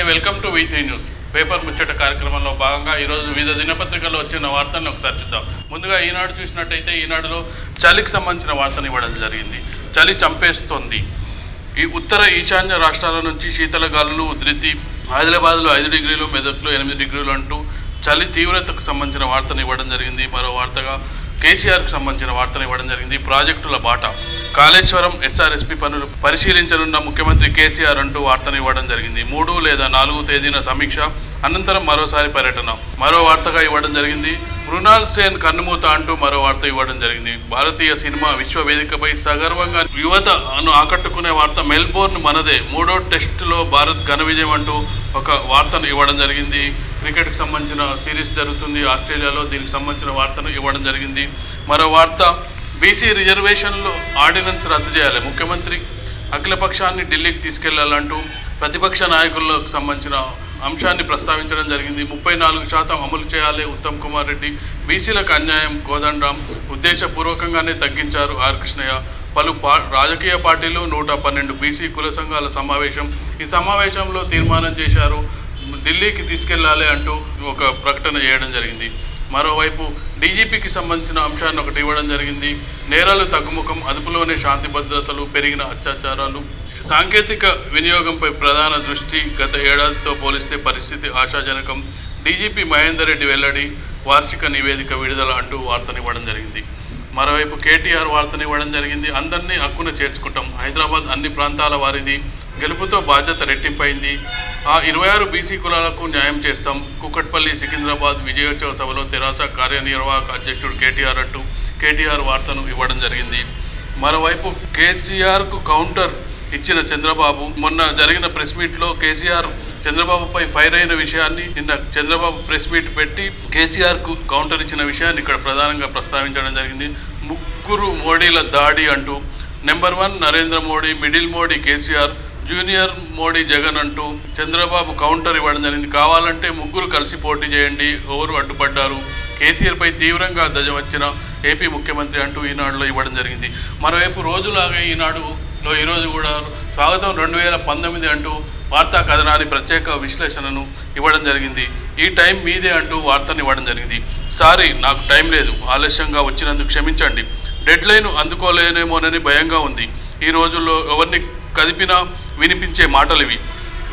Welcome to V3 news paper ముచ్చట కార్యక్రమంలో భాగంగా ఈరోజు వివిధ దినపత్రికల్లో వచ్చిన వార్తలను ఒకసారి చూద్దాం. ముందుగా ఈనాడు చూసినట్టయితే ఈనాడులో చలికి సంబంధించిన వార్తను ఇవ్వడం జరిగింది. చలి చంపేస్తోంది. ఈ ఉత్తర ఈశాన్య రాష్ట్రాల నుంచి శీతల గాలులు ఉధృతి. హైదరాబాద్లో 5 డిగ్రీలు, మెదక్లో 8 డిగ్రీలు అంటూ చలి తీవ్రతకు సంబంధించిన వార్తను ఇవ్వడం జరిగింది. మరో వార్తగా కేసీఆర్కు సంబంధించిన వార్తను ఇవ్వడం జరిగింది. ప్రాజెక్టుల బాట, కాళేశ్వరం ఎస్ఆర్ఎస్పీ పనులు పరిశీలించనున్న ముఖ్యమంత్రి కేసీఆర్ అంటూ వార్తను ఇవ్వడం జరిగింది. 3 లేదా 4 తేదీన సమీక్ష అనంతరం మరోసారి పర్యటన. మరో వార్తగా ఇవ్వడం జరిగింది. మృణాల్ సేన్ కన్నుమూత అంటూ మరో వార్త ఇవ్వడం జరిగింది. భారతీయ సినిమా విశ్వవేదికపై సగర్వంగా యువతను ఆకట్టుకునే వార్త. మెల్బోర్న్ మనదే, 3వ టెస్టులో భారత్ ఘన విజయం అంటూ ఒక వార్తను ఇవ్వడం జరిగింది. క్రికెట్కి సంబంధించిన సిరీస్ జరుగుతుంది ఆస్ట్రేలియాలో, దీనికి సంబంధించిన వార్తను ఇవ్వడం జరిగింది. మరో వార్త, బీసీ రిజర్వేషన్లు ఆర్డినెన్స్ రద్దు చేయాలి, ముఖ్యమంత్రి అఖిలపక్షాన్ని ఢిల్లీకి తీసుకెళ్లాలంటూ ప్రతిపక్ష నాయకులకు సంబంధించిన అంశాన్ని ప్రస్తావించడం జరిగింది. 34% అమలు చేయాలి ఉత్తమ్ కుమార్ రెడ్డి, బీసీలకు అన్యాయం కోదండరాం, ఉద్దేశపూర్వకంగానే తగ్గించారు ఆర్ కృష్ణయ్య. పలు రాజకీయ పార్టీలు 112 బీసీ కుల సంఘాల సమావేశం. ఈ సమావేశంలో తీర్మానం చేశారు ఢిల్లీకి తీసుకెళ్లాలి అంటూ ఒక ప్రకటన చేయడం జరిగింది. మరోవైపు డీజీపీకి సంబంధించిన అంశాన్ని ఒకటి ఇవ్వడం జరిగింది. నేరాలు తగ్గుముఖం, అదుపులోనే శాంతి భద్రతలు, పెరిగిన అత్యాచారాలు, సాంకేతిక వినియోగంపై ప్రధాన దృష్టి. గత ఏడాదితో పోలిస్తే పరిస్థితి ఆశాజనకం, డీజీపీ మహేందర్ రెడ్డి వెల్లడి, వార్షిక నివేదిక విడుదల అంటూ వార్తనివ్వడం జరిగింది. మరోవైపు కేటీఆర్ వార్తని ఇవ్వడం జరిగింది. అందరినీ హక్కున చేర్చుకుంటాం, హైదరాబాద్ అన్ని ప్రాంతాల వారిది, గెలుపుతో బాధ్యత రెట్టింపైంది, ఆ 26 బీసీ కులాలకు న్యాయం చేస్తాం. కుకట్పల్లి సికింద్రాబాద్ విజయోత్సవ సభలో తెరాస కార్యనిర్వాహక అధ్యక్షుడు కేటీఆర్ అంటూ కేటీఆర్ వార్తను ఇవ్వడం జరిగింది. మరోవైపు కేసీఆర్కు కౌంటర్ ఇచ్చిన చంద్రబాబు. మొన్న జరిగిన ప్రెస్ మీట్లో కేసీఆర్ చంద్రబాబుపై ఫైర్ అయిన విషయాన్ని, నిన్న చంద్రబాబు ప్రెస్ మీట్ పెట్టి కేసీఆర్కు కౌంటర్ ఇచ్చిన విషయాన్ని ఇక్కడ ప్రధానంగా ప్రస్తావించడం జరిగింది. 3 మోడీల దాడి అంటూ, number 1 Narendra Modi, middle Modi KCR, junior Modi Jagan అంటూ చంద్రబాబు కౌంటర్ ఇవ్వడం జరిగింది. కావాలంటే 3 కలిసి పోటీ చేయండి, ఎవరు అడ్డుపడ్డారు, కేసీఆర్పై తీవ్రంగా ధ్వజవచ్చిన ఏపీ ముఖ్యమంత్రి అంటూ ఈనాడులో ఇవ్వడం జరిగింది. మరోవైపు రోజులాగే ఈనాడులో ఈరోజు కూడా స్వాగతం 2019 అంటూ వార్తా కథనాన్ని ప్రత్యేక విశ్లేషణను ఇవ్వడం జరిగింది. ఈ టైం మీదే అంటూ వార్తను ఇవ్వడం జరిగింది. సారీ, నాకు టైం లేదు, ఆలస్యంగా వచ్చినందుకు క్షమించండి, డెడ్లైన్ అందుకోలేనేమోనని భయంగా ఉంది. ఈ రోజుల్లో ఎవరిని కదిపినా వినిపించే మాటలు ఇవి.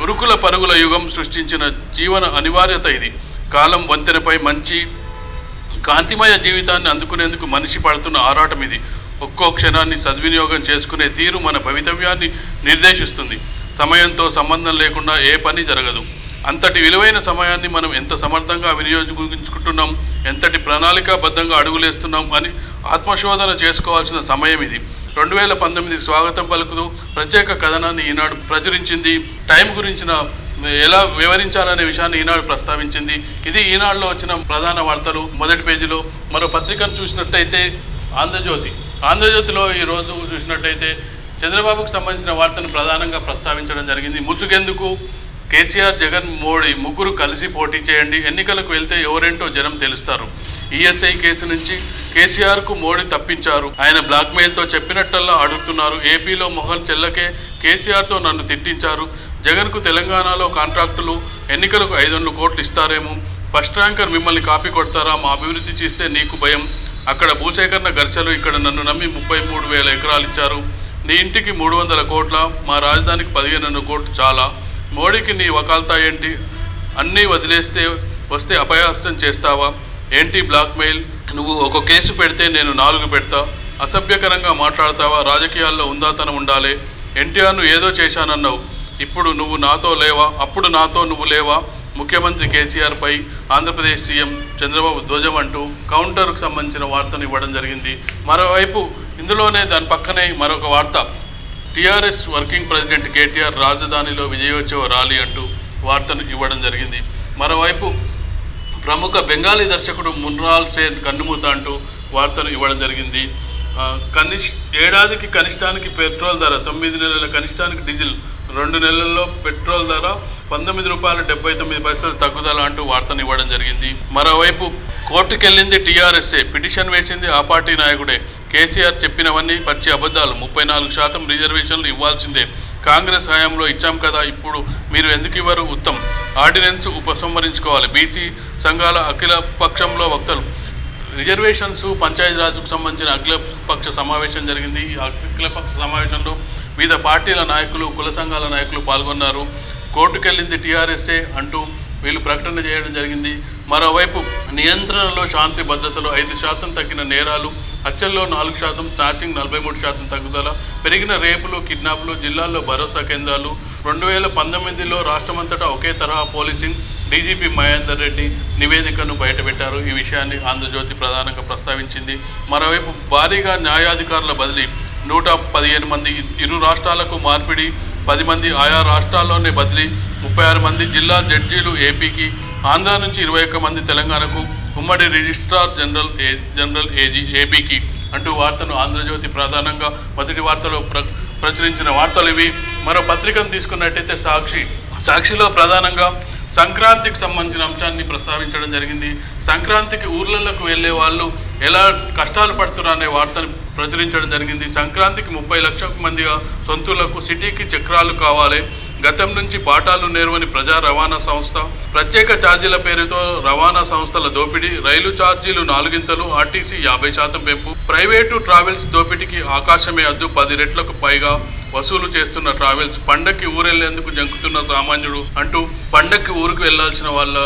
ఉరుకుల పరుగుల యుగం సృష్టించిన జీవన అనివార్యత ఇది. కాలం వంతెనపై మంచి కాంతిమయ జీవితాన్ని అందుకునేందుకు మనిషి పడుతున్న ఆరాటం ఇది. ఒక్కో క్షణాన్ని సద్వినియోగం చేసుకునే తీరు మన భవితవ్యాన్ని నిర్దేశిస్తుంది. సమయంతో సంబంధం లేకుండా ఏ పని జరగదు. అంతటి విలువైన సమయాన్ని మనం ఎంత సమర్థంగా వినియోగించుకుంటున్నాం, ఎంతటి ప్రణాళికాబద్ధంగా అడుగులేస్తున్నాం అని ఆత్మశోధన చేసుకోవాల్సిన సమయం ఇది. 2019 స్వాగతం పలుకుతూ ప్రత్యేక కథనాన్ని ఈనాడు ప్రచురించింది. టైం గురించిన ఎలా వివరించాలనే విషయాన్ని ఈనాడు ప్రస్తావించింది. ఇది ఈనాడులో వచ్చిన ప్రధాన వార్తలు. మొదటి పేజీలో మరో పత్రికను చూసినట్టయితే ఆంధ్రజ్యోతిలో ఈరోజు చూసినట్టయితే చంద్రబాబుకు సంబంధించిన వార్తను ప్రధానంగా ప్రస్తావించడం జరిగింది. ముసుగెందుకు, కేసీఆర్, జగన్, మోడీ 3 కలిసి పోటీ చేయండి, ఎన్నికలకు వెళ్తే ఎవరేంటో జనం తెలుస్తారు. ఈఎస్ఐ కేసు నుంచి కేసీఆర్కు మోడీ తప్పించారు, ఆయన బ్లాక్మెయిల్తో చెప్పినట్టల్లా అడుగుతున్నారు. ఏపీలో మొహన్ చెల్లకే కేసీఆర్తో నన్ను తిట్టించారు. జగన్కు తెలంగాణలో కాంట్రాక్టులు, ఎన్నికలకు 500 కోట్లు ఇస్తారేమో, ఫస్ట్ ర్యాంకర్ మిమ్మల్ని కాపీ కొడతారా, మా అభివృద్ధి చేస్తే నీకు భయం, అక్కడ భూసేకరణ ఘర్షలు, ఇక్కడ నన్ను నమ్మి 33,000 ఎకరాలు ఇచ్చారు, నీ ఇంటికి 300 కోట్ల, మా రాజధానికి 1500 కోట్లు చాలా, మోడీకి నీ వకాల్తా ఏంటి, అన్నీ వదిలేస్తే వస్తే అపహాస్యం చేస్తావా, ఏంటి బ్లాక్మెయిల్, నువ్వు ఒక కేసు పెడితే నేను 4 పెడతా, అసభ్యకరంగా మాట్లాడతావా, రాజకీయాల్లో ఉందాతనం ఉండాలి, ఎన్టీఆర్ను ఏదో చేశానన్నావు, ఇప్పుడు నువ్వు నాతో లేవా, అప్పుడు నాతో నువ్వు లేవా, ముఖ్యమంత్రి కేసీఆర్పై ఆంధ్రప్రదేశ్ సీఎం చంద్రబాబు ధ్వజం అంటూ కౌంటర్కు సంబంధించిన వార్తను ఇవ్వడం జరిగింది. మరోవైపు ఇందులోనే దాని పక్కనే మరొక వార్త, టీఆర్ఎస్ వర్కింగ్ ప్రెసిడెంట్ కేటీఆర్ రాజధానిలో విజయోత్సవ ర్యాలీ అంటూ వార్తను ఇవ్వడం జరిగింది. మరోవైపు ప్రముఖ బెంగాలీ దర్శకుడు మృణాల్ సేన్ కన్నుమూత అంటూ వార్తను ఇవ్వడం జరిగింది. ఏడాదికి కనిష్టానికి పెట్రోల్ ధర, 9 నెలల కనిష్టానికి డీజిల్, 2 నెలల్లో పెట్రోల్ ధర ₹19.79 తగ్గుదల అంటూ వార్తను ఇవ్వడం జరిగింది. మరోవైపు కోర్టుకెళ్ళింది టీఆర్ఎస్ఏ, పిటిషన్ వేసింది ఆ పార్టీ నాయకుడే, కేసీఆర్ చెప్పినవన్నీ పచ్చి అబద్ధాలు, 34% రిజర్వేషన్లు ఇవ్వాల్సిందే, కాంగ్రెస్ హయాంలో ఇచ్చాం కదా, ఇప్పుడు మీరు ఎందుకు ఇవ్వరు? ఉత్తమ్. ఆర్డినెన్స్ ఉపసంహరించుకోవాలి. బీసీ సంఘాల అఖిల పక్షంలో వక్తలు. రిజర్వేషన్స్ పంచాయతీరాజ్కు సంబంధించిన అఖిలపక్ష సమావేశం జరిగింది. ఈ అఖిలపక్ష సమావేశంలో వివిధ పార్టీల నాయకులు, కుల సంఘాల నాయకులు పాల్గొన్నారు. కోర్టుకెళ్ళింది టీఆర్ఎస్ఏ అంటూ వీళ్ళు ప్రకటన చేయడం జరిగింది. మరోవైపు నియంత్రణలో శాంతి భద్రతలో 5% తగ్గిన నేరాలు, హత్యల్లో 4%, స్నాచింగ్ 43% తగ్గుదల, పెరిగిన రేపులు, కిడ్నాప్లు, జిల్లాల్లో భరోసా కేంద్రాలు. 2019లో రాష్ట్రమంతటా ఒకే తరహా పోలీసింగ్. డీజీపీ మహేందర్ రెడ్డి నివేదికను బయటపెట్టారు. ఈ విషయాన్ని ఆంధ్రజ్యోతి ప్రధానంగా ప్రస్తావించింది. మరోవైపు భారీగా న్యాయాధికారుల బదిలీ. 115 మంది ఇరు రాష్ట్రాలకు మార్పిడి, 10 మంది ఆయా రాష్ట్రాల్లోనే బదిలీ, 36 మంది జిల్లా జడ్జీలు ఏపీకి, ఆంధ్ర నుంచి 21 మంది తెలంగాణకు, ఉమ్మడి రిజిస్ట్రార్ జనరల్ ఏజీ ఏపీకి అంటూ వార్తను ఆంధ్రజ్యోతి ప్రధానంగా మొదటి వార్తలో ప్రచురించిన వార్తలు ఇవి. మరో పత్రికను తీసుకున్నట్టయితే సాక్షిలో ప్రధానంగా సంక్రాంతికి సంబంధించిన అంశాన్ని ప్రస్తావించడం జరిగింది. సంక్రాంతికి ఊర్లలోకి వెళ్ళే వాళ్ళు ఎలా కష్టాలు పడుతున్నారు అనే వార్తను ప్రచురించడం జరిగింది. సంక్రాంతికి 30 లక్షల మందిగా సొంతూళ్లకు సిటీకి చక్రాలు కావాలి. గతం నుంచి పాఠాలు నేర్వని ప్రజా రవాణా సంస్థ. ప్రత్యేక ఛార్జీల పేరుతో రవాణా సంస్థల దోపిడీ. రైలు ఛార్జీలు 4 ఆర్టీసీ 50% పెంపు. ప్రైవేటు ట్రావెల్స్ దోపిడీకి ఆకాశమే అద్దు. 10 రెట్లకు పైగా వసూలు చేస్తున్న ట్రావెల్స్. పండక్కి ఊరెళ్లేందుకు జంకుతున్న సామాన్యుడు అంటూ పండక్కి ఊరికి వెళ్లాల్సిన వాళ్ళ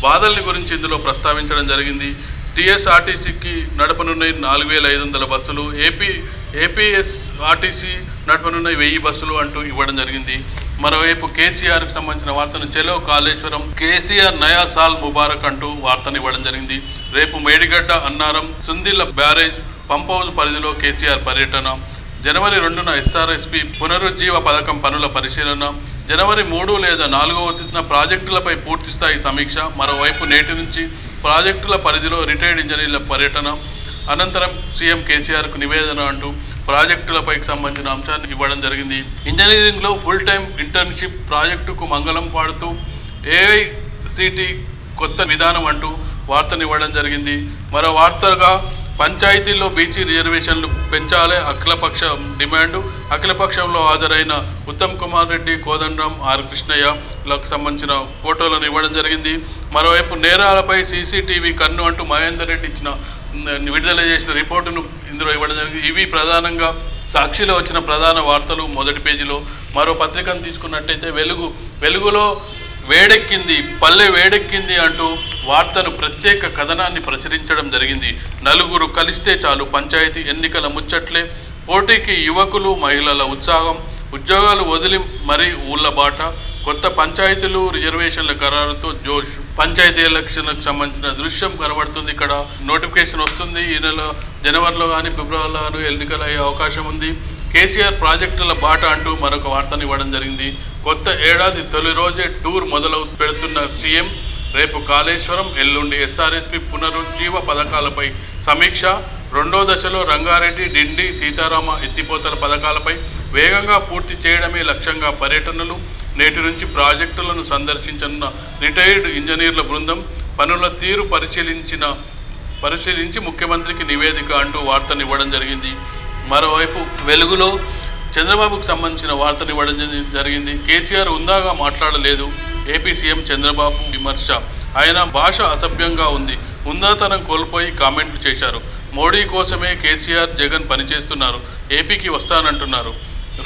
బాధల్ని గురించి ఇందులో ప్రస్తావించడం జరిగింది. టీఎస్ఆర్టీసీకి నడపనున్న 4500 బస్సులు, ఏపీఎస్ఆర్టీసీ నడపనున్న 1000 బస్సులు అంటూ ఇవ్వడం జరిగింది. మరోవైపు కేసీఆర్కి సంబంధించిన వార్తను చెలో కాళేశ్వరం, కేసీఆర్ నయా సాల్ ముబారక్ అంటూ వార్తను ఇవ్వడం జరిగింది. రేపు Medigadda, Annaram, Sundilla barrage, pump house పరిధిలో కేసీఆర్ పర్యటన. జనవరి 2న ఎస్ఆర్ఎస్పీ పునరుజ్జీవ పథకం పనుల పరిశీలన. జనవరి 3 లేదా 4వ తేదీన ప్రాజెక్టులపై పూర్తిస్థాయి సమీక్ష. మరోవైపు నేటి నుంచి ప్రాజెక్టుల పరిధిలో రిటైర్డ్ ఇంజనీర్ల పర్యటన. అనంతరం సీఎం కేసీఆర్కు నివేదన అంటూ ప్రాజెక్టులపై సంబంధించిన అంశాన్ని ఇవ్వడం జరిగింది. ఇంజనీరింగ్లో ఫుల్ టైం ఇంటర్న్షిప్ ప్రాజెక్టుకు మంగళం పాడుతూ ఏఐసిటి కొత్త విధానం అంటూ వార్తను ఇవ్వడం జరిగింది. మరో వార్తగా పంచాయతీల్లో బీసీ రిజర్వేషన్లు పెంచాలే అఖిలపక్ష డిమాండు. అఖిలపక్షంలో హాజరైన ఉత్తమ్ కుమార్ రెడ్డి, కోదండరాం, ఆర్ కృష్ణయ్యలకు సంబంధించిన ఫోటోలను ఇవ్వడం జరిగింది. మరోవైపు నేరాలపై సీసీటీవీ కన్ను అంటూ మహేందర్ రెడ్డి విడుదల చేసిన రిపోర్టును ఇందులో ఇవ్వడం జరిగింది. ఇవి ప్రధానంగా సాక్షిలో వచ్చిన ప్రధాన వార్తలు మొదటి పేజీలో. మరో పత్రికను తీసుకున్నట్టయితే వెలుగులో పల్లె వేడెక్కింది అంటూ వార్తను ప్రత్యేక కథనాన్ని ప్రచురించడం జరిగింది. 4 కలిస్తే చాలు పంచాయతీ ఎన్నికల ముచ్చట్లే. పోటీకి యువకులు, మహిళల ఉత్సాహం. ఉద్యోగాలు వదిలి మరీ ఊళ్ళ బాట. కొత్త పంచాయతీలు, రిజర్వేషన్ల ఖరారుతో జోష్. పంచాయతీ ఎలక్షన్లకు సంబంధించిన దృశ్యం కనబడుతుంది. ఇక్కడ నోటిఫికేషన్ వస్తుంది. ఈ నెల జనవరిలో కానీ ఫిబ్రవరిలో కానీ ఎన్నికలు అయ్యే అవకాశం ఉంది. కేసీఆర్ ప్రాజెక్టుల బాట అంటూ మరొక వార్తను ఇవ్వడం జరిగింది. కొత్త ఏడాది తొలి రోజే టూర్ మొదలు పెడుతున్న సీఎం. రేపు కాళేశ్వరం, ఎల్లుండి ఎస్ఆర్ఎస్పీ పునరుజ్జీవ పథకాలపై సమీక్ష. 2వ దశలో రంగారెడ్డి, డిండి, సీతారామ ఎత్తిపోతల పథకాలపై వేగంగా పూర్తి చేయడమే లక్ష్యంగా పర్యటనలు. నేటి నుంచి ప్రాజెక్టులను సందర్శించనున్న రిటైర్డ్ ఇంజనీర్ల బృందం. పనుల తీరు పరిశీలించి ముఖ్యమంత్రికి నివేదిక అంటూ వార్తను ఇవ్వడం జరిగింది. మరోవైపు వెలుగులో చంద్రబాబుకు సంబంధించిన వార్తను ఇవ్వడం జరిగింది. కేసీఆర్ హుందాగా మాట్లాడలేదు. ఏపీ సీఎం చంద్రబాబు విమర్శ. ఆయన భాష అసభ్యంగా ఉంది. హుందాతనం కోల్పోయి కామెంట్లు చేశారు. మోడీ కోసమే కేసీఆర్, జగన్ పనిచేస్తున్నారు. ఏపీకి వస్తానంటున్నారు.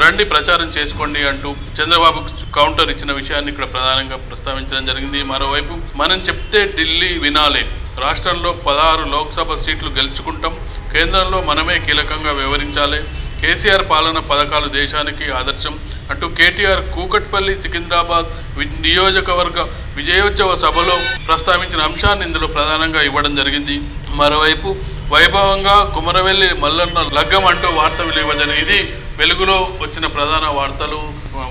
రండి ప్రచారం చేసుకోండి అంటూ చంద్రబాబు కౌంటర్ ఇచ్చిన విషయాన్ని ఇక్కడ ప్రధానంగా ప్రస్తావించడం జరిగింది. మరోవైపు మనం చెప్తే ఢిల్లీ వినాలే. రాష్ట్రంలో 16 లోక్సభ సీట్లు గెలుచుకుంటాం. కేంద్రంలో మనమే కీలకంగా వ్యవహరించాలి. కేసీఆర్ పాలన పథకాలు దేశానికి ఆదర్శం అంటూ కేటీఆర్ కూకట్పల్లి, సికింద్రాబాద్ నియోజకవర్గ విజయోత్సవ సభలో ప్రస్తావించిన అంశాన్ని ఇందులో ప్రధానంగా ఇవ్వడం జరిగింది. మరోవైపు వైభవంగా కుమరవెల్లి మల్లన్న లగ్గం అంటూ వార్తలు ఇవ్వడం జరిగింది. ఇది వెలుగులో వచ్చిన ప్రధాన వార్తలు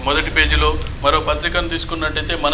మొదటి పేజీలో. మరో పత్రికను తీసుకున్నట్టయితే మన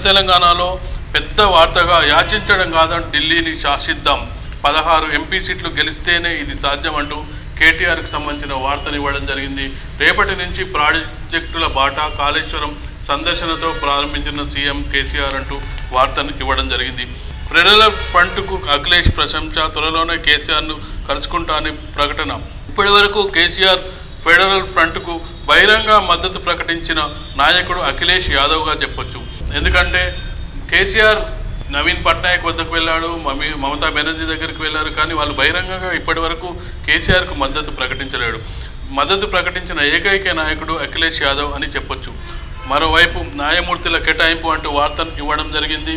తెలంగాణలో పెద్ద వార్తగా యాచించడం కాదంటూ ఢిల్లీని శాసిద్దాం. 16 ఎంపీ సీట్లు గెలిస్తేనే ఇది సాధ్యం అంటూ కేటీఆర్కి సంబంధించిన వార్తను ఇవ్వడం జరిగింది. రేపటి నుంచి ప్రాజెక్టుల బాట. కాళేశ్వరం సందర్శనతో ప్రారంభించిన సీఎం కేసీఆర్ అంటూ వార్తను ఇవ్వడం జరిగింది. ఫెడరల్ ఫ్రంట్కు అఖిలేష్ ప్రశంస. త్వరలోనే కేసీఆర్ను కలుసుకుంటా అని ప్రకటన. ఇప్పటి వరకు కేసీఆర్ ఫెడరల్ ఫ్రంట్కు బహిరంగ మద్దతు ప్రకటించిన నాయకుడు అఖిలేష్ యాదవ్గా చెప్పొచ్చు. ఎందుకంటే కేసీఆర్ నవీన్ పట్నాయక్ వద్దకు వెళ్ళాడు, మమతా బెనర్జీ దగ్గరికి వెళ్ళారు, కానీ వాళ్ళు బహిరంగంగా ఇప్పటి వరకు కేసీఆర్కు మద్దతు ప్రకటించలేడు. మద్దతు ప్రకటించిన ఏకైక నాయకుడు అఖిలేష్ యాదవ్ అని చెప్పొచ్చు. మరోవైపు న్యాయమూర్తుల కేటాయింపు అంటూ వార్తను ఇవ్వడం జరిగింది.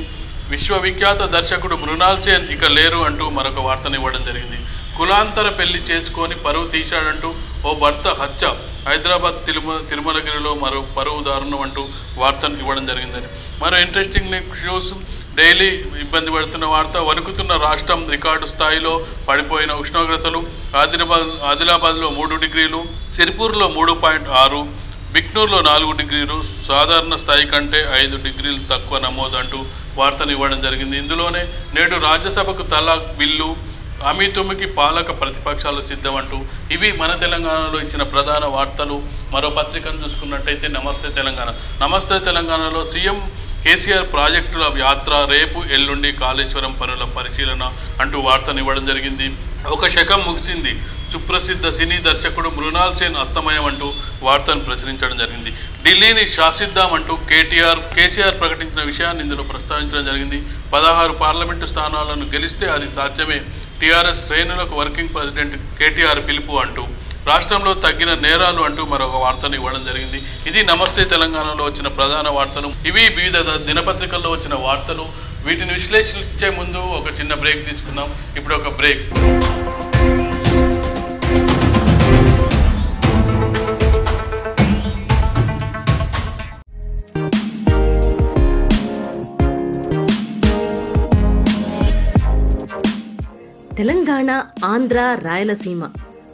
విశ్వవిఖ్యాత దర్శకుడు మృణాల్ సేన్ ఇక లేరు అంటూ మరొక వార్తను ఇవ్వడం జరిగింది. కులాంతర పెళ్లి చేసుకొని పరువు తీశాడంటూ ఓ భర్త హత్య, హైదరాబాద్ తిరుమలగిరిలో మరో పరువు దారుణం అంటూ వార్తను ఇవ్వడం జరిగిందని. మరో ఇంట్రెస్టింగ్ న్యూస్, డైలీ ఇబ్బంది పడుతున్న వార్త, వణుకుతున్న రాష్ట్రం, రికార్డు స్థాయిలో పడిపోయిన ఉష్ణోగ్రతలు. ఆదిలాబాద్లో 3 డిగ్రీలు, సిరిపూర్లో 3.6, బిక్నూర్లో 4 డిగ్రీలు, సాధారణ స్థాయి కంటే 5 డిగ్రీలు తక్కువ నమోదు అంటూ వార్తను ఇవ్వడం జరిగింది. ఇందులోనే నేడు రాజ్యసభకు తలాక్ బిల్లు, హామీతుమ్మికి పాలక ప్రతిపక్షాలు సిద్ధమంటూ ఇవి మన తెలంగాణలో ఇచ్చిన ప్రధాన వార్తలు. మరో పత్రికను చూసుకున్నట్టయితే నమస్తే తెలంగాణ. నమస్తే తెలంగాణలో సీఎం కేసీఆర్ ప్రాజెక్టుల యాత్ర, రేపు ఎల్లుండి కాళేశ్వరం పనుల పరిశీలన అంటూ వార్తను ఇవ్వడం జరిగింది. ఒక శకం ముగిసింది, సుప్రసిద్ధ సినీ దర్శకుడు మృణాల్ సేన్ అస్తమయం అంటూ వార్తను ప్రచురించడం జరిగింది. ఢిల్లీని శాసిద్దామంటూ కేసీఆర్ ప్రకటించిన విషయాన్ని ఇందులో ప్రస్తావించడం జరిగింది. 16 పార్లమెంటు స్థానాలను గెలిస్తే అది సాధ్యమే, టీఆర్ఎస్ శ్రేణులకు వర్కింగ్ ప్రెసిడెంట్ కేటీఆర్ పిలుపు అంటూ, రాష్ట్రంలో తగ్గిన నేరాలు అంటూ మరొక వార్తను ఇవ్వడం జరిగింది. ఇది నమస్తే తెలంగాణలో వచ్చిన ప్రధాన వార్తలు. ఇవి వివిధ దినపత్రికల్లో వచ్చిన వార్తలు. వీటిని విశ్లేషించే ముందు ఒక చిన్న బ్రేక్ తీసుకుందాం. ఇప్పుడు ఒక బ్రేక్. తెలంగాణ, ఆంధ్ర, రాయలసీమ,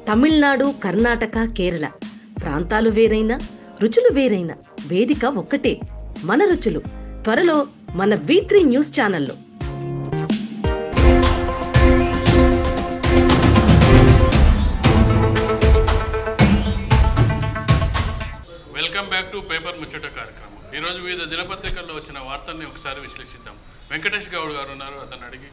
తమిళనాడు, కర్ణాటక, కేరళ ప్రాంతాలు వేరైనా రుచులు వేరైనా వేదిక ఒక్కటే, మన రుచులు. త్వరలో మన V3 న్యూస్ ఛానల్లో. వెల్కమ్ బ్యాక్ టు పేపర్ ముచ్చట కార్యక్రమం. ఈరోజు వివిధ దినపత్రికల్లో వచ్చిన వార్తల్ని ఒకసారి విశ్లేషిద్దాం. వెంకటేష్ గౌడ్ గారు ఉన్నారు, అతను అడిగి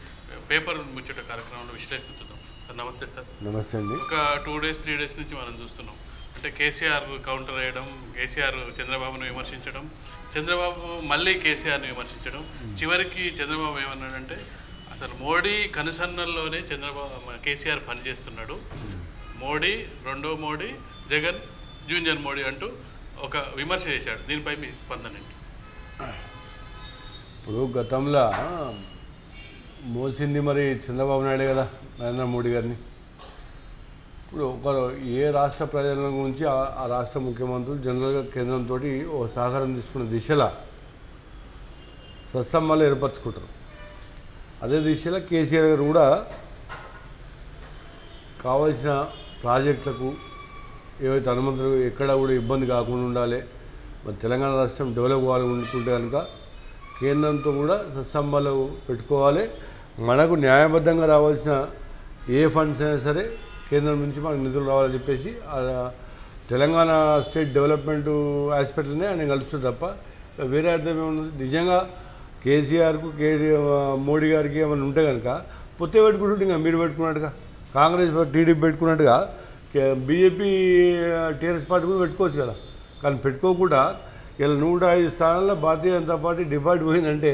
పేపర్ ముచ్చట కార్యక్రమంలో విశ్లేషించుదాం. సార్ నమస్తే. సార్ నమస్తే అండి. ఒక 2 డేస్ 3 డేస్ నుంచి మనం చూస్తున్నాం, అంటే కేసీఆర్ కౌంటర్ వేయడం, కేసీఆర్ చంద్రబాబును విమర్శించడం, చంద్రబాబు మళ్ళీ కేసీఆర్ని విమర్శించడం. చివరికి చంద్రబాబు ఏమన్నాడంటే అసలు మోడీ కనుసన్నల్లోనే కేసీఆర్ పనిచేస్తున్నాడు, మోడీ రెండో మోడీ, జగన్ జూనియర్ మోడీ అంటూ ఒక విమర్శ చేశాడు. దీనిపై మీ స్పందన ఏంటి? ఇప్పుడు గతంలో మోసింది మరి చంద్రబాబు నాయుడు కదా, నరేంద్ర మోడీ గారిని. ఇప్పుడు ఏ రాష్ట్ర ప్రజల గురించి ఆ రాష్ట్ర ముఖ్యమంత్రులు జనరల్గా కేంద్రంతో ఓ సహకారం తీసుకున్న దిశలో సత్సంబాలు ఏర్పరచుకుంటారు. అదే దిశలో కేసీఆర్ గారు కూడా కావాల్సిన ప్రాజెక్టులకు ఏవైతే అనుమతులు ఎక్కడ కూడా ఇబ్బంది కాకుండా ఉండాలి, మరి తెలంగాణ రాష్ట్రం డెవలప్ కావాలనుకుంటే కనుక కేంద్రంతో కూడా సత్సంబాలు పెట్టుకోవాలి. మనకు న్యాయబద్ధంగా రావాల్సిన ఏ ఫండ్స్ అయినా సరే కేంద్రం నుంచి మనకు నిధులు రావాలని చెప్పేసి తెలంగాణ స్టేట్ డెవలప్మెంట్ ఆస్పెక్ట్లనే ఆయన కలుస్తుంది తప్ప వేరే అర్థం ఏమున్నది? నిజంగా కేసీఆర్కు మోడీ గారికి ఏమైనా ఉంటే కనుక పొత్తే పెట్టుకుంటుంటే ఇంకా మీరు పెట్టుకున్నట్టుగా, కాంగ్రెస్ టీడీపీ పెట్టుకున్నట్టుగా బీజేపీ టీఆర్ఎస్ పార్టీ కూడా పెట్టుకోవచ్చు కదా. కానీ పెట్టుకోకుండా ఇలా 105 స్థానాల్లో భారతీయ జనతా పార్టీ డిపాజిట్ పోయిందంటే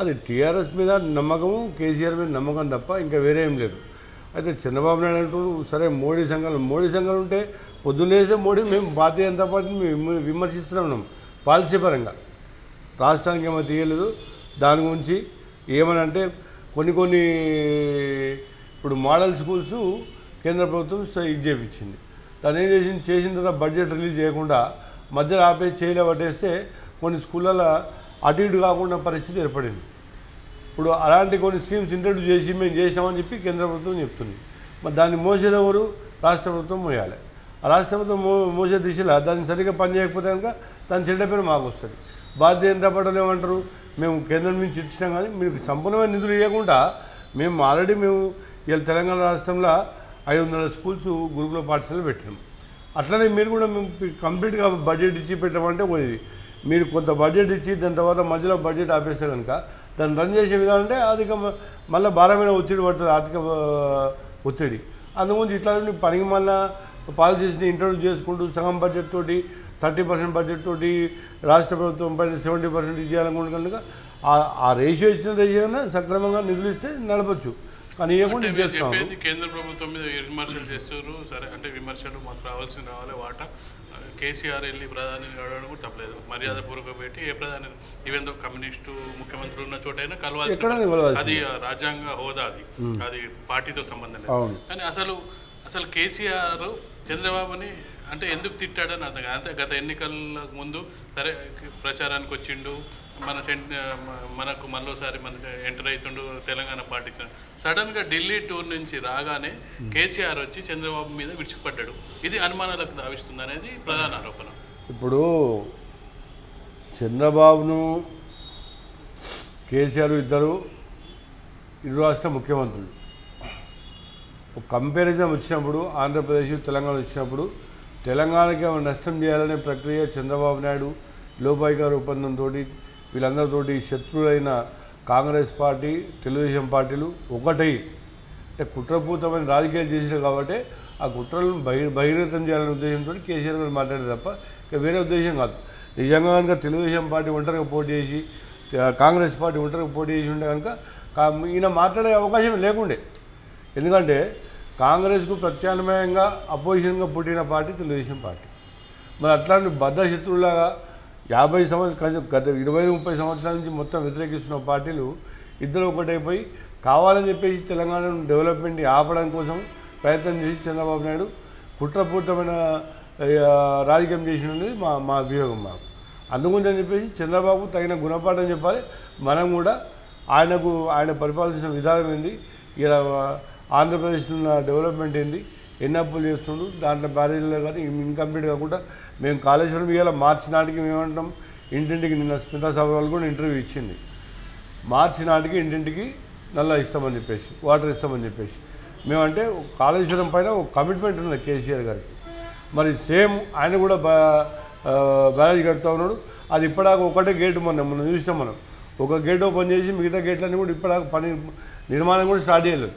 అది టీఆర్ఎస్ మీద నమ్మకము, కేసీఆర్ మీద నమ్మకం తప్ప ఇంకా వేరే ఏం లేదు. అయితే చంద్రబాబు నాయుడు అంటూ సరే మోడీ సంఘాలు ఉంటే పొద్దున్నేసే మోడీ మేము భారతీయ జనతా పార్టీని విమర్శిస్తూనే ఉన్నాం. పాలసీ పరంగా రాష్ట్రానికి ఏమో తీయలేదు. దాని గురించి ఏమనంటే కొన్ని ఇప్పుడు మోడల్ స్కూల్స్ కేంద్ర ప్రభుత్వం ఇది చేయించింది. దాన్ని ఏం చేసిన తర్వాత బడ్జెట్ రిలీజ్ చేయకుండా మధ్యలో ఆపేసి చేయలే పట్టేస్తే కొన్ని స్కూళ్ళలో అటు ఇటు కాకుండా పరిస్థితి ఏర్పడింది. ఇప్పుడు అలాంటి కొన్ని స్కీమ్స్ ఇంట్రడ్యూస్ చేసి మేము చేసినామని చెప్పి కేంద్ర ప్రభుత్వం చెప్తుంది. మరి దాన్ని మోసేది ఎవరు? రాష్ట్ర ప్రభుత్వం మోయాలి. ఆ రాష్ట్ర ప్రభుత్వం మోసే దిశలో దాన్ని సరిగ్గా పనిచేయకపోతే కనుక దాని చెడ్డ పేరు మాకు వస్తుంది. భారతీయ జనతా పార్టీలు ఏమంటారు, మేము కేంద్రం నుంచి ఇచ్చినాం కానీ మీకు సంపూర్ణమైన నిధులు ఇవ్వకుండా మేము ఆల్రెడీ ఇలా తెలంగాణ రాష్ట్రంలో 500 స్కూల్స్ గురుకుల పాఠశాలలు పెట్టినాం. అట్లనే మీరు కూడా మేము కంప్లీట్గా బడ్జెట్ ఇచ్చి పెట్టమంటే పోయింది. మీరు కొంత బడ్జెట్ ఇచ్చి దాని తర్వాత మధ్యలో బడ్జెట్ ఆపేస్తే కనుక దాన్ని రన్ చేసే విధానం అంటే అధిక మళ్ళీ భారమైన ఒత్తిడి పడుతుంది, ఆర్థిక ఒత్తిడి. అందుగురించి ఇట్లా పనికి మళ్ళీ పాలసీస్ని ఇంట్రొడ్యూస్ చేసుకుంటూ సగం బడ్జెట్ తోటి 30% బడ్జెట్ తోటి రాష్ట్ర ప్రభుత్వం పైన 70% ఇచ్చేయాలనుకుంటే కనుక ఆ రేషియో ఇచ్చిన రేషియోనే సక్రమంగా నిధులు ఇస్తే నడపచ్చు. కానీ ఇవ్వకుండా చెప్పేది కేంద్ర ప్రభుత్వం మీద విమర్శలు చేస్తారు. సరే అంటే విమర్శలు మాకు రావాలి వాటా. కేసీఆర్ వెళ్ళి ప్రధానిని అడగడం కూడా తప్పలేదు. మర్యాదపూర్వక పెట్టి ఏ ప్రధాని ఈవెన్ కమ్యూనిస్టు ముఖ్యమంత్రులు ఉన్న చోటైనా కలవాలి. అది రాజ్యాంగ హోదా, అది పార్టీతో సంబంధం లేదు. కానీ అసలు కేసీఆర్ చంద్రబాబుని అంటే ఎందుకు తిట్టాడని అర్థం కాదు. అంతే గత ఎన్నికల ముందు సరే ప్రచారానికి వచ్చిండు, మనకు మళ్ళీసారి మనకు ఎంటర్ అవుతుండు తెలంగాణ పార్టీకి. సడన్గా ఢిల్లీ టూర్ నుంచి రాగానే కేసీఆర్ వచ్చి చంద్రబాబు మీద విడిచిపడ్డాడు. ఇది అనుమానాలకు దావిస్తుంది అనేది ప్రధాన ఆరోపణ. ఇప్పుడు చంద్రబాబును కేసీఆర్ ఇద్దరు ఇరు రాష్ట్ర ముఖ్యమంత్రులు. ఒక కంపారిజన్ వచ్చినప్పుడు ఆంధ్రప్రదేశ్ తెలంగాణ వచ్చినప్పుడు తెలంగాణకి నష్టం చేయాలనే ప్రక్రియ చంద్రబాబు నాయుడు లోపాయికార ఒప్పందంతో వీళ్ళందరితోటి శత్రువులైన కాంగ్రెస్ పార్టీ తెలుగుదేశం పార్టీలు ఒకటై అంటే కుట్రపూతమైన రాజకీయాలు చేసినారు. కాబట్టి ఆ కుట్రలను బహిర్గతం చేయాలనే ఉద్దేశంతో కేసీఆర్ గారు మాట్లాడారు తప్ప ఇక వేరే ఉద్దేశం కాదు. నిజంగా కనుక తెలుగుదేశం పార్టీ ఒంటరిగా పోటీ చేసి కాంగ్రెస్ పార్టీ ఒంటరిగా పోటీ చేసి ఉంటే కనుక ఈయన మాట్లాడే అవకాశం లేకుండే. ఎందుకంటే కాంగ్రెస్కు ప్రత్యామ్నాయంగా అపోజిషన్గా పుట్టిన పార్టీ తెలుగుదేశం పార్టీ. మరి అట్లాంటి బద్ధ శత్రువులాగా 50 సంవత్సరాలు గత 20-30 సంవత్సరాల నుంచి మొత్తం వ్యతిరేకిస్తున్న పార్టీలు ఇద్దరు ఒకటైపోయి కావాలని చెప్పేసి తెలంగాణను డెవలప్మెంట్ ఆపడం కోసం ప్రయత్నం చేసి చంద్రబాబు నాయుడు కుట్రపూరితమైన రాజకీయం చేసినది మా అభియోగం మాకు. అందుగుందని చెప్పేసి చంద్రబాబు తగిన గుణపాఠం చెప్పాలి. మనం కూడా ఆయన పరిపాలించిన విధానం ఏంది, ఇలా ఆంధ్రప్రదేశ్లో ఉన్న డెవలప్మెంట్ ఏంది, ఎన్ని అప్పులు చేస్తుండ్రు, దాంట్లో బ్యారేజ్లో కానీ ఇన్కంప్లీట్ కాకుండా మేము కాళేశ్వరం ఇవాళ మార్చి నాటికి మేమంటాం ఇంటింటికి నిన్న స్మితా సభలు కూడా ఇంటర్వ్యూ ఇచ్చింది. మార్చి నాటికి ఇంటింటికి నల్లా ఇస్తామని చెప్పేసి వాటర్ ఇస్తామని చెప్పేసి మేమంటే కాళేశ్వరం పైన ఒక కమిట్మెంట్ ఉన్నది కేసీఆర్ గారికి. మరి సేమ్ ఆయన కూడా బ్యారేజ్ కడుతూ ఉన్నాడు. అది ఇప్పటిదాకా ఒకటే గేటు మనం చూసినాం. మనం ఒక గేట్ ఓపెన్ చేసి మిగతా గేట్లన్నీ కూడా ఇప్పటిదాకా నిర్మాణం కూడా స్టార్ట్ చేయలేదు.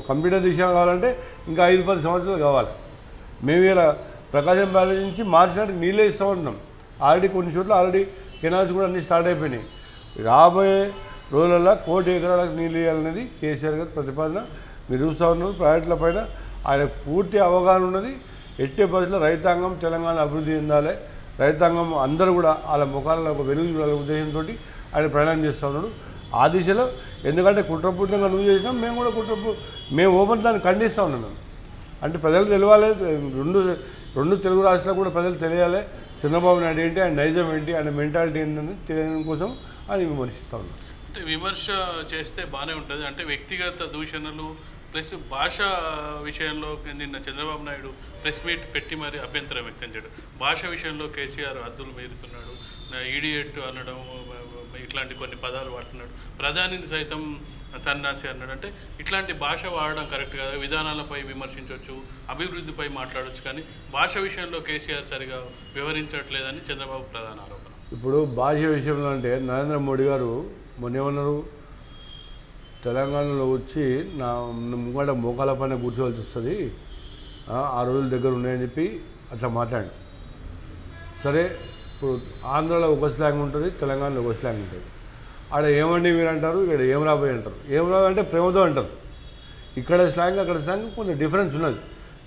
కంప్యూటర్ దిశ కావాలంటే ఇంకా 5-10 సంవత్సరాలు కావాలి. మేము ఇలా ప్రకాశం బ్యారేజ్ నుంచి మార్చి నాటికి నీళ్ళే ఇస్తూ ఉంటున్నాం. ఆల్రెడీ కొన్ని చోట్ల కెనాల్స్ కూడా అన్నీ స్టార్ట్ అయిపోయినాయి. రాబోయే రోజులలో 1 కోటి ఎకరాలకు నీళ్ళు ఇవ్వాలనేది కేసీఆర్ గారి ప్రతిపాదన. మీరు చూస్తూ ఉన్నారు. ప్రాజెక్టుల పైన ఆయన పూర్తి అవగాహన ఉన్నది. ఎట్టే పరిస్థితుల్లో రైతాంగం తెలంగాణ అభివృద్ధి చెందాలి, రైతాంగం అందరూ కూడా వాళ్ళ ముఖాలలో ఒక వెలుగు చూడాలనే ఉద్దేశంతో ఆయన ప్రయాణం చేస్తూ ఉన్నాడు ఆ దిశలో. ఎందుకంటే కుట్రపూర్ణంగా నువ్వు చేసినాం, మేము కూడా మేము ఓపెన్ దాన్ని ఖండిస్తూ ఉన్నాం. మేము అంటే ప్రజలు తెలియాలి, రెండు తెలుగు రాష్ట్రాలు కూడా ప్రజలు తెలియాలి చంద్రబాబు నాయుడు ఏంటి, ఆయన నైజం ఏంటి, ఆయన మెంటాలిటీ ఏంటని తెలియడం కోసం ఆయన విమర్శిస్తూ ఉన్నాం. అంటే విమర్శ చేస్తే బాగానే ఉంటుంది. అంటే వ్యక్తిగత దూషణలు ప్లస్ భాష విషయంలో నిన్న చంద్రబాబు నాయుడు ప్రెస్ మీట్ పెట్టి మరి అభ్యంతరం వ్యక్తం చేయడం, భాష విషయంలో కేసీఆర్ హద్దులు మీరుతున్నాడు, ఈడియట్ అనడం, ఇట్లాంటి కొన్ని పదాలు వాడుతున్నాడు, ప్రధానిని సైతం సన్యాసి అన్నాడు. అంటే ఇట్లాంటి భాష వాడడం కరెక్ట్ కాదు. విధానాలపై విమర్శించవచ్చు, అభివృద్ధిపై మాట్లాడవచ్చు, కానీ భాష విషయంలో కేసీఆర్ సరిగా వివరించట్లేదని చంద్రబాబు ప్రధాన ఆరోపణ. ఇప్పుడు భాష విషయంలో అంటే నరేంద్ర మోడీ గారు మొన్నేమన్నారు, తెలంగాణలో వచ్చి నా ముంగట మోకాల పైన కూర్చోవాల్సి వస్తుంది, 6 రోజుల దగ్గర ఉన్నాయని చెప్పి అట్లా మాట్లాడు. సరే, ఇప్పుడు ఆంధ్రాలో ఒక స్లాంగ్ ఉంటుంది, తెలంగాణలో ఒక స్లాంగ్ ఉంటుంది. ఆడ ఏమండి మీరు అంటారు, ఇక్కడ ఏం రాబోయే అంటారు. ఏం రాబోయే అంటే ప్రేమతో అంటారు. ఇక్కడ స్లాంగ్ అక్కడ స్లాంగ్ కొంచెం డిఫరెన్స్ ఉన్నది.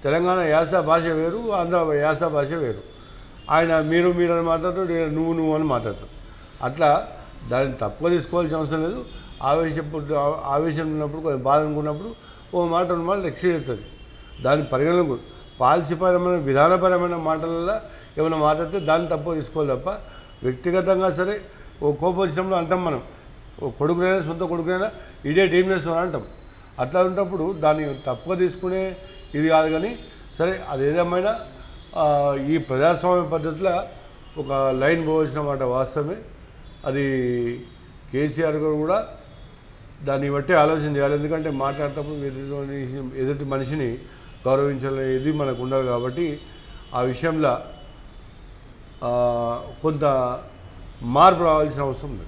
తెలంగాణ యాస భాష వేరు, ఆంధ్ర యాస భాష వేరు. ఆయన మీరు అని మాట్లాడతాడు, నువ్వు అని మాట్లాడతాడు. అట్లా దాన్ని తప్పుగా తీసుకోవాల్సిన అవసరం లేదు. ఆవేశం ఉన్నప్పుడు కొంచెం బాధ అనుకున్నప్పుడు ఓ మాట 2 మాటలు ఎక్స్క్యూజ్ అవుతుంది. దాని పరిగణనకు పాలసీపరమైన విధానపరమైన మాటలలో ఏమైనా మాట్లాడితే దాన్ని తప్పుగా తీసుకోవాలి తప్ప వ్యక్తిగతంగా సరే ఓ కోపక్షంలో అంటాం మనం, ఓ కొడుకునైనా సొంత కొడుకునైనా ఇడియట్ ఏం చేస్తున్నా అంటాం. అట్లా ఉన్నప్పుడు దాన్ని తప్పుగా తీసుకునే ఇది కాదు. కానీ సరే, అది ఏదేమైనా ఈ ప్రజాస్వామ్య పద్ధతిలో ఒక లైన్ పోవాల్సిన మాట వాస్తవమే. అది కేసీఆర్ గారు కూడా దాన్ని బట్టి ఆలోచన చేయాలి. ఎందుకంటే మాట్లాడేటప్పుడు ఎదుటి మనిషిని గౌరవించాలనేది మనకు ఉండాలి. కాబట్టి ఆ విషయంలో కొంత మార్పు రావాల్సిన అవసరం ఉంది.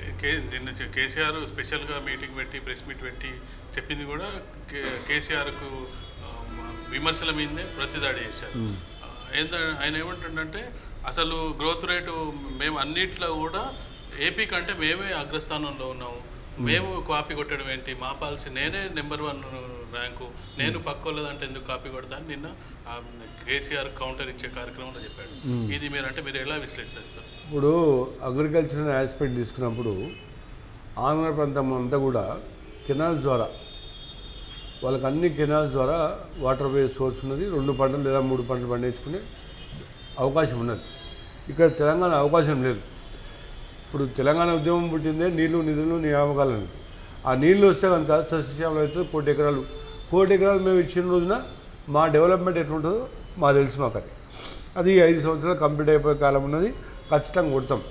అంటే నిన్న కేసీఆర్ స్పెషల్గా మీటింగ్ పెట్టి ప్రెస్ మీట్ పెట్టి చెప్పింది కూడా కేసీఆర్కు విమర్శల మీదే ప్రతిదాడి చేశారు. ఆయన ఏమంటుండంటే అసలు గ్రోత్ రేటు మేము అన్నిట్లో కూడా ఏపీ కంటే మేమే అగ్రస్థానంలో ఉన్నాము, మేము కాపీ కొట్టడం ఏంటి, మా పాలసీ నేనే నెంబర్ 1 ర్యాంకు, నేను పక్కోలేదంటే ఎందుకు కాపీ కొడతాను నిన్న కేసీఆర్ కౌంటర్ ఇచ్చే కార్యక్రమంలో చెప్పాడు. ఇది మీరు ఎలా విశ్లేషిస్తారు? ఇప్పుడు అగ్రికల్చర్ ఆస్పెక్ట్ తీసుకున్నప్పుడు ఆంధ్ర ప్రాంతం అంతా కూడా కెనాల్స్ ద్వారా వాళ్ళకి అన్ని కెనాల్స్ ద్వారా వాటర్ వే సోర్స్ ఉన్నది. 2 పంటలు లేదా 3 పంటలు పండించుకునే అవకాశం ఉన్నది. ఇక్కడ తెలంగాణ అవకాశం లేదు. ఇప్పుడు తెలంగాణ ఉద్యమం పుట్టిందే నీళ్లు నిధులు నియామకాలని. ఆ నీళ్లు వస్తే కనుక సస్యశ్యామలం అయితే 1,000 ఎకరాలు మేము ఇచ్చిన రోజున మా డెవలప్మెంట్ ఎట్లుంటుందో మాకు తెలుసు. మాకు అది 5 సంవత్సరాలు కంప్లీట్ అయిపోయే కాలం ఉన్నది. ఖచ్చితంగా కొడతాం.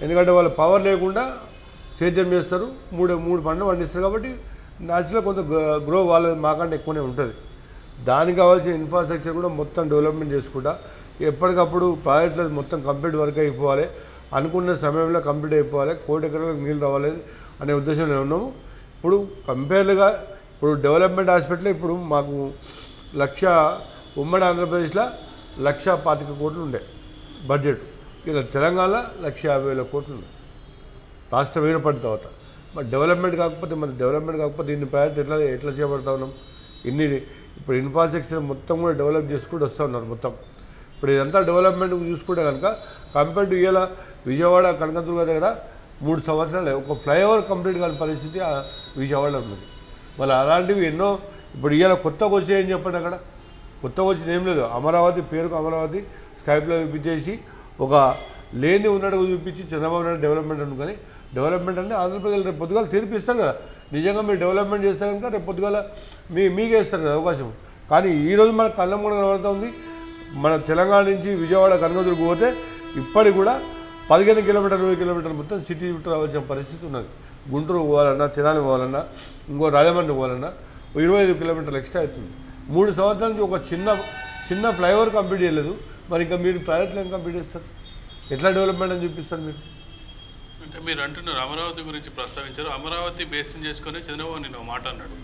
ఎందుకంటే వాళ్ళు పవర్ లేకుండా సేద్యం చేస్తారు, 3 పంటలు పండిస్తారు. కాబట్టి న్యాచురల్గా కొంత గ్రో వాళ్ళ మాకంటే ఎక్కువనే ఉంటుంది. దానికి కావాల్సిన ఇన్ఫ్రాస్ట్రక్చర్ కూడా మొత్తం డెవలప్మెంట్ చేసుకుంటా ఎప్పటికప్పుడు ప్రాజెక్టులు మొత్తం కంప్లీట్ వర్క్ అయిపోవాలి, అనుకున్న సమయంలో కంప్లీట్ అయిపోవాలి, 1,000 ఎకరాలకు నీళ్ళు రావాలి అనే ఉద్దేశంలో ఉన్నాము. ఇప్పుడు కంపేర్గా ఇప్పుడు డెవలప్మెంట్ హాస్పిటల్ ఇప్పుడు మాకు ఉమ్మడి ఆంధ్రప్రదేశ్లో 1,25 కోట్లు ఉండే బడ్జెట్. ఇలా తెలంగాణ 1,50,000 కోట్లు ఉంది రాష్ట్రం ఏర్పడిన తర్వాత. మరి డెవలప్మెంట్ కాకపోతే ఇన్ని ప్రాజెక్ట్ ఎట్లా చేపడతా ఉన్నాం? ఇప్పుడు ఇన్ఫ్రాస్ట్రక్చర్ మొత్తం కూడా డెవలప్ చేసుకుంటూ వస్తూ ఉన్నారు మొత్తం. ఇప్పుడు ఇదంతా డెవలప్మెంట్ చూసుకుంటే కనుక కంపేర్ టు ఇవాళ విజయవాడ కనకదుర్గ దగ్గర 3 సంవత్సరాలు ఒక ఫ్లైఓవర్ కంప్లీట్ కాని పరిస్థితి విజయవాడలో ఉన్నది. మళ్ళీ అలాంటివి ఎన్నో ఇప్పుడు ఇవాళ కొత్తగా వచ్చాయని చెప్పండి. అక్కడ కొత్తగా వచ్చింది ఏం లేదు. అమరావతి పేరుకు అమరావతి స్కైప్లో చూపించేసి ఒక లేని ఉన్నట్టుగా చూపించి చంద్రబాబు నాయుడు డెవలప్మెంట్ అనుకుని డెవలప్మెంట్ అంటే ఆంధ్రప్రదేశ్ రేపు పొద్దుగాల తీర్పు ఇస్తారు కదా. నిజంగా మీరు డెవలప్మెంట్ చేస్తే కనుక రేపు పొద్దుగాల మీకే ఇస్తారు కదా అవకాశం. కానీ ఈరోజు మన కళ్ళ కూడా కనబడుతూ ఉంది. మన తెలంగాణ నుంచి విజయవాడ కనకదుర్గకు పోతే ఇప్పటికి కూడా 15 కిలోమీటర్లు 20 కిలోమీటర్లు మొత్తం సిటీ చుట్టూ రావాల్సిన పరిస్థితి ఉన్నది. గుంటూరు పోవాలన్నా, తెనాలి పోవాలన్నా, ఇంకో రాజమండ్రి పోవాలన్నా 25 కిలోమీటర్లు ఎక్స్ట్రా అవుతుంది. 3 సంవత్సరాల నుంచి ఒక చిన్న ఫ్లైఓవర్ కంప్లీట్ చేయలేదు. మరి ఇంకా మీరు ప్రాజెక్టులు ఏం కంప్లీట్ చేస్తారు? ఎట్లా డెవలప్మెంట్ అని చూపిస్తారు మీరు? అంటే మీరు అంటున్నారు అమరావతి గురించి ప్రస్తావించారు. అమరావతి బేసిన్ చేసుకుని చంద్రబాబు నేను మాట అన్నాడు,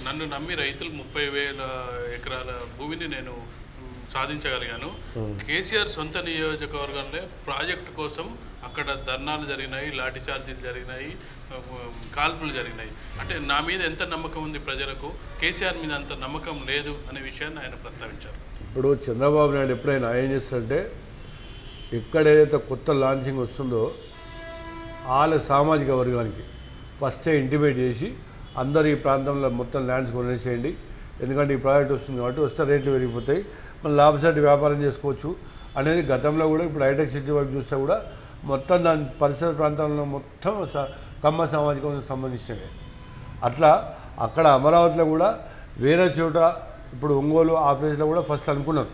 నన్ను నమ్మి రైతులు 30,000 ఎకరాల భూమిని నేను సాధించగలిగాను. కేసీఆర్ సొంత నియోజకవర్గంలో ప్రాజెక్టు కోసం అక్కడ ధర్నాలు జరిగినాయి, లాఠీ చార్జీలు జరిగినాయి, కాల్పులు జరిగినాయి. అంటే నా మీద ఎంత నమ్మకం ఉంది ప్రజలకు, కేసీఆర్ మీద అంత నమ్మకం లేదు అనే విషయాన్ని ఆయన ప్రస్తావించారు. ఇప్పుడు చంద్రబాబు నాయుడు ఎప్పుడైనా ఏం చేస్తారంటే ఎక్కడైతే కొత్త లాంచింగ్ వస్తుందో వాళ్ళ సామాజిక వర్గానికి ఫస్టే ఇంటిమేట్ చేసి అందరు ఈ ప్రాంతంలో మొత్తం ల్యాండ్స్ కొనేసేయండి, ఎందుకంటే ఈ ప్రాజెక్ట్ వస్తుంది కాబట్టి వస్తే రేట్లు పెరిగిపోతాయి, మనం లాభసాటి వ్యాపారం చేసుకోవచ్చు అనేది గతంలో కూడా. ఇప్పుడు హైటెక్ సిటీ వైపు చూస్తే కూడా మొత్తం దాని పరిసర ప్రాంతాల్లో మొత్తం కమ్మ సామాజిక వర్గం సంబంధించినవి. అట్లా అక్కడ అమరావతిలో కూడా వేరే చోట ఇప్పుడు ఒంగోలు ఆ ప్లేస్లో కూడా ఫస్ట్ అనుకున్నారు.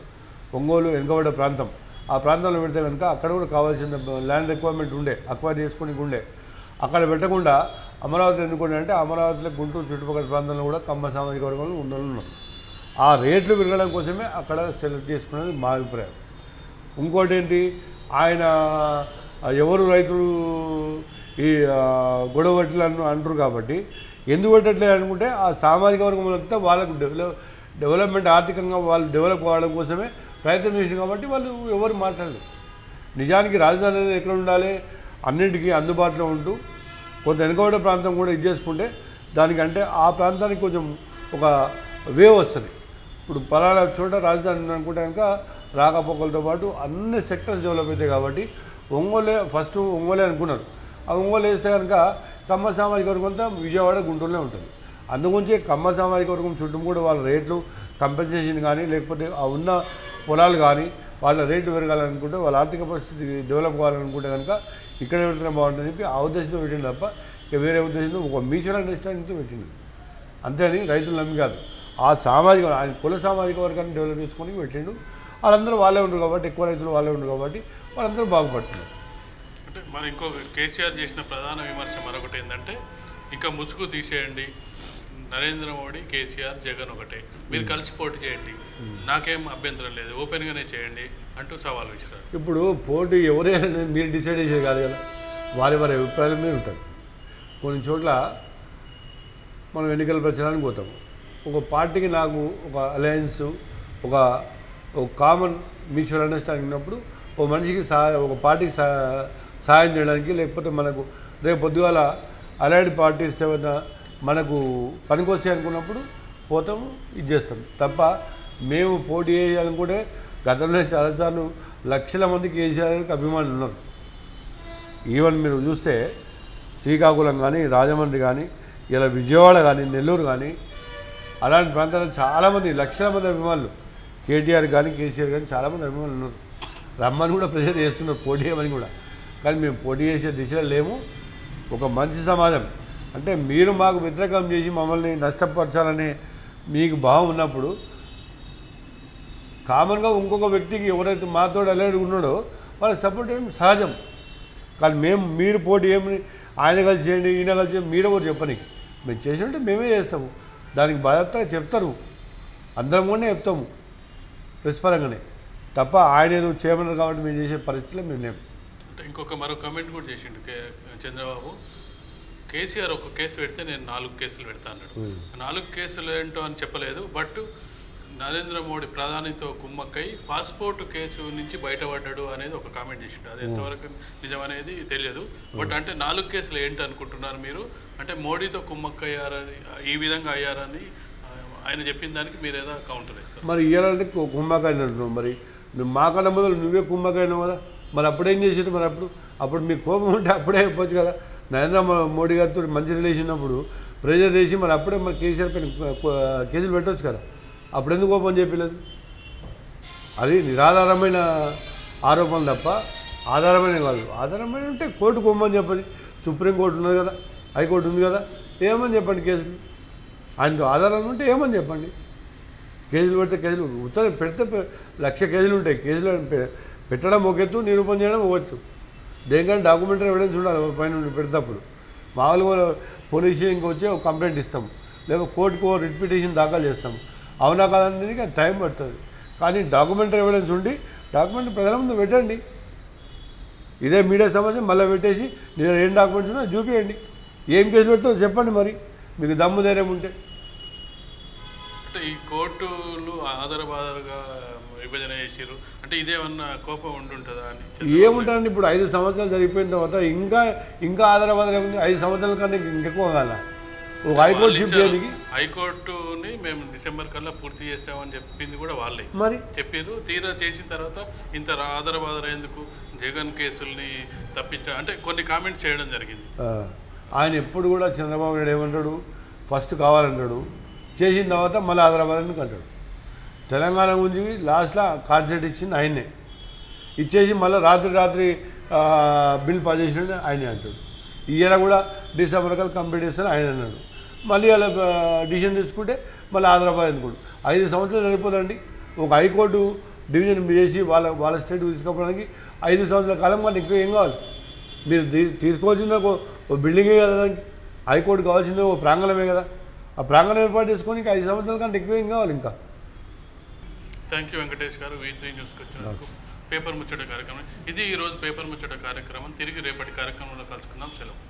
ఒంగోలు వెనుకబడ్డ ప్రాంతం, ఆ ప్రాంతంలో పెడితే కనుక అక్కడ కూడా కావాల్సిన ల్యాండ్ రిక్వైర్మెంట్ అక్వైర్ చేసుకుని ఉండే. అక్కడ పెట్టకుండా అమరావతి ఎందుకుంటే అంటే అమరావతిలో గుంటూరు చుట్టుపక్కల ప్రాంతంలో కూడా కమ్మ సామాజిక వర్గంలో ఉన్నారు. ఆ రేట్లు పెరగడం కోసమే అక్కడ సెలెక్ట్ చేసుకునేది మా అభిప్రాయం. ఇంకోటి ఏంటి, ఆయన ఎవరు రైతులు ఈ గొడవట్లు అంటారు కాబట్టి ఎందుకు పెట్టట్లేదు అనుకుంటే ఆ సామాజిక వర్గం అంతా వాళ్ళకు డెవలప్మెంట్ ఆర్థికంగా వాళ్ళు డెవలప్ కావడం కోసమే ప్రయత్నం చేసింది కాబట్టి వాళ్ళు ఎవరు మాట్లాడలేదు. నిజానికి రాజధాని అనేది ఎక్కడ ఉండాలి, అన్నింటికీ అందుబాటులో ఉంటూ కొంత వెనుకబడ్డ ప్రాంతం కూడా ఇది చేసుకుంటే దానికంటే ఆ ప్రాంతానికి కొంచెం ఒక వేవ్ వస్తుంది. ఇప్పుడు పలానా చోట రాజధాని అనుకుంటే కనుక రాకపోకలతో పాటు అన్ని సెక్టర్స్ డెవలప్ అవుతాయి కాబట్టి ఫస్ట్ ఒంగోలే అనుకున్నారు. ఆ ఒంగోలు వేస్తే కనుక కమ్మ సామాజిక వర్గం అంతా విజయవాడ గుంటూరులో ఉంటుంది. అందుగురించి కమ్మ సామాజిక వర్గం చుట్టూ కూడా వాళ్ళ రేట్లు కంపెన్సేషన్ కానీ లేకపోతే ఆ ఉన్న పొలాలు కానీ వాళ్ళ రేట్లు పెరగాలనుకుంటే వాళ్ళ ఆర్థిక పరిస్థితి డెవలప్ కావాలనుకుంటే కనుక ఇక్కడ పెడితేనే బాగుంటుందని చెప్పి ఆ ఉద్దేశంతో పెట్టింది తప్ప ఇక వేరే ఉద్దేశంతో ఒక మ్యూచువల్ అండర్స్టాండింగ్తో పెట్టింది. అంతేని రైతులు నమ్మి కాదు, ఆ సామాజిక ఆయన కుల సామాజిక వర్గాన్ని డెవలప్ చేసుకొని పెట్టిండు. వాళ్ళందరూ వాళ్ళే ఉండరు కాబట్టి, ఎక్కువ రైతులు వాళ్ళే ఉండరు కాబట్టి వాళ్ళందరూ బాగుపడుతున్నారు. అంటే మరి ఇంకొక కేసీఆర్ చేసిన ప్రధాన విమర్శ మరొకటి ఏంటంటే ఇంకా ముసుగు తీసేయండి, నరేంద్ర మోడీ కేసీఆర్ జగన్ ఒకటే, మీరు కలిసి పోటీ చేయండి, నాకేం అభ్యంతరం లేదు, ఓపెన్గానే చేయండి అంటూ సవాల్ విసిరారు. ఇప్పుడు పోటీ ఎవరైనా మీరు డిసైడ్ చేసేది కాదు కదా, వారి అభిప్రాయాల మీద ఉంటుంది. కొన్ని చోట్ల మనం ఎన్నికల ప్రచారానికి పోతాము, ఒక పార్టీకి నాకు ఒక అలయన్స్ ఒక కామన్ మ్యూచువల్ అండర్స్టాండింగ్ ఉన్నప్పుడు ఒక మనిషికి ఒక పార్టీకి సహాయం చేయడానికి, లేకపోతే మనకు రేపు పొద్దుగాల అలైడ్ పార్టీస్ ఏమైనా మనకు పనికొచ్చాయి అనుకున్నప్పుడు పోతాము, ఇది చేస్తాం తప్ప మేము పోటీ చేయాలనుకుంటే గతంలో చాలాసార్లు లక్షల మంది కేసీఆర్కి అభిమానులు ఉన్నారు. ఈవెన్ మీరు చూస్తే శ్రీకాకుళం కానీ, రాజమండ్రి కానీ, ఇలా విజయవాడ కానీ, నెల్లూరు కానీ అలాంటి ప్రాంతాల్లో చాలామంది లక్షల మంది అభిమానులు కేటీఆర్ కానీ కేసీఆర్ కానీ చాలామంది అభిమానులు ఉన్నారు. రమ్మని కూడా ప్రెజర్ చేస్తున్నారు పోటీ చేయమని కూడా. కానీ మేము పోటీ చేసే దిశలో లేము. ఒక మంచి సమాజం అంటే మీరు మాకు వ్యతిరేకం చేసి మమ్మల్ని నష్టపరచాలనే మీకు భావం ఉన్నప్పుడు కామన్గా ఇంకొక వ్యక్తికి ఎవరైతే మాతో అలర్ట్ ఉన్నాడో వాళ్ళకి సపోర్ట్ చేయడం సహజం. కానీ మీరు పోటీ ఏమని ఆయన కలిసి చేయండి, ఈయన కలిసి చేయండి, మీరు ఎవరు చెప్పని మేము చేసినట్టే మేమే చేస్తాము. దానికి బాధ్యతగా చెప్తారు, అందరం కూడా చెప్తాము ప్రతిపరంగానే, తప్ప ఆయన ఏదో చేయమన్నారు కాబట్టి మేము చేసే పరిస్థితిలో మేము లేము. అంటే ఇంకొక మరో కమెంట్ కూడా చేసిండు చంద్రబాబు, కేసీఆర్ ఒక కేసు పెడితే నేను 4 కేసులు పెడతా అన్నాడు. 4 కేసులు ఏంటో అని చెప్పలేదు. బట్ నరేంద్ర మోడీ ప్రధానితో కుమ్మక్కై పాస్పోర్ట్ కేసు నుంచి బయటపడ్డాడు అనేది ఒక కామెంట్ చేసిండు. అది ఎంతవరకు నిజం అనేది తెలియదు. బట్ అంటే 4 కేసులు ఏంటి అనుకుంటున్నారు మీరు? అంటే మోడీతో కుమ్మక్కయ్యారని, ఈ విధంగా అయ్యారని ఆయన చెప్పిన దానికి మీరు ఏదో కౌంటర్ ఇస్తారు. మరి ఇవ్వాలంటే కుమ్మకాయ అంటున్నావు. మరి నువ్వు మాకన్నా మొదలు నువ్వే కుమ్మకాయనావు కదా, మరి అప్పుడేం చేసేది? మరి అప్పుడు మీకు కోపం ఉంటే అప్పుడే అయిపోవచ్చు కదా. నరేంద్ర మోడీ గారితో మంచి రిలేషన్ ఉన్నప్పుడు ప్రెజర్ చేసి మరి అప్పుడే మరి కేసీఆర్ పైన కేసులు పెట్టవచ్చు కదా. అప్పుడెందుకు కోపం చెప్పలేదు? అది నిరాధారమైన ఆరోపణలు తప్ప ఆధారమైన కాదు. ఆధారమైన ఉంటే కోర్టు కోమని చెప్పండి, సుప్రీంకోర్టు ఉన్నది కదా, హైకోర్టు ఉంది కదా, ఏమని చెప్పండి కేసులు. ఆయనకు ఆధారాలు ఉంటే ఏమని చెప్పండి. కేసులు పెడితే కేసులు ఉత్తరం పెడితే 1,00,000 కేసులు ఉంటాయి. కేసులు పెట్టడం ఒక ఎత్తు, నిరూపణ చేయడం ఒక ఎత్తు. దేనికైనా డాక్యుమెంటరీ ఎవిడెన్స్ ఉండాలి పైన పెడతప్పుడు. మామూలుగా పోలీస్ స్టేషన్కి వచ్చి ఒక కంప్లైంట్ ఇస్తాము, లేదా కోర్టుకు రిట్ పిటిషన్ దాఖలు చేస్తాము. అవునా కాదని టైం పడుతుంది. కానీ డాక్యుమెంటరీ ఎవిడెన్స్ ఉండి డాక్యుమెంట్ ప్రజల ముందు పెట్టండి. ఇదే మీడియా సమాజం మళ్ళీ పెట్టేసి నేను ఏం డాక్యుమెంట్స్ ఉన్నా చూపించండి, ఏం కేసు పెడతారో చెప్పండి. మరి మీకు దమ్ము ధైర్యం ఉంటే. అంటే ఈ కోర్టులు ఆధారబాధారుగా విభజన చేసారు అంటే ఇదేమన్నా కోపం ఉంటుంటుందా అని? ఏముంటుందండి, ఇప్పుడు 5 సంవత్సరాలు జరిగిపోయిన తర్వాత ఇంకా ఆధారబాధాలు ఉంది. 5 సంవత్సరాల కన్నా ఇంకెక్కువ కాదా? ఒక హైకోర్టు షిఫ్ట్ చేయడానికి హైకోర్టుని మేము డిసెంబర్ కల్లా పూర్తి చేసామని చెప్పింది కూడా వాళ్ళే మరి చెప్పారు. తీరా చేసిన తర్వాత ఇంత ఆధారబాధారు ఎందుకు జగన్ కేసుల్ని తప్పించా అంటే కొన్ని కామెంట్స్ చేయడం జరిగింది. ఆయన ఎప్పుడు కూడా చంద్రబాబు నాయుడు ఏమంటాడు, ఫస్ట్ కావాలంటాడు, చేసిన తర్వాత మళ్ళీ హైదరాబాద్ ఎందుకు అంటాడు. తెలంగాణ గురించి లాస్ట్లో కాన్సెప్ట్ ఇచ్చింది ఆయనే, ఇచ్చేసి మళ్ళీ రాత్రి బిల్ పాస్ చేసినట్టు ఆయనే అంటాడు. ఈ ఇయర్ కూడా డిసెంబర్ కల్లా కంప్లీట్ చేస్తాను ఆయన అన్నాడు. మళ్ళీ అలా డిసిషన్ తీసుకుంటే మళ్ళీ హైదరాబాద్ ఎందుకోడు. 5 సంవత్సరాలు సరిపోదండి. ఒక హైకోర్టు డివిజన్ చేసి వాళ్ళ స్టేట్ తీసుకోవడానికి 5 సంవత్సరాల కాలం కానీ ఎక్కువ ఏం కావాలి? మీరు తీసుకోవాల్సిందే ఒక బిల్డింగే కదా, దానికి హైకోర్టు కావాల్సిందే ఒక ప్రాంగణమే కదా. ఆ ప్రాంగణం ఏర్పాటు చేసుకొని ఇంకా 5 సంవత్సరాల కంటే ఎక్కువ ఏం కావాలి ఇంకా. థ్యాంక్ యూ వెంకటేష్ గారు, V3 న్యూస్కి వచ్చినందుకు. పేపర్ ముచ్చట కార్యక్రమం ఇది. ఈరోజు పేపర్ ముచ్చట కార్యక్రమం. తిరిగి రేపటి కార్యక్రమంలో కలుసుకుందాం. సెలవు.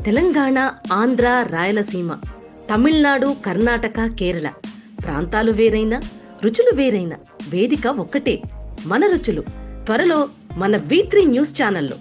తెలంగాణ, ఆంధ్ర, రాయలసీమ, తమిళనాడు, కర్ణాటక, కేరళ ప్రాంతాలు వేరైనా రుచులు వేరైనా వేదిక ఒక్కటే. మన రుచులు త్వరలో మన V3 న్యూస్ ఛానల్లో.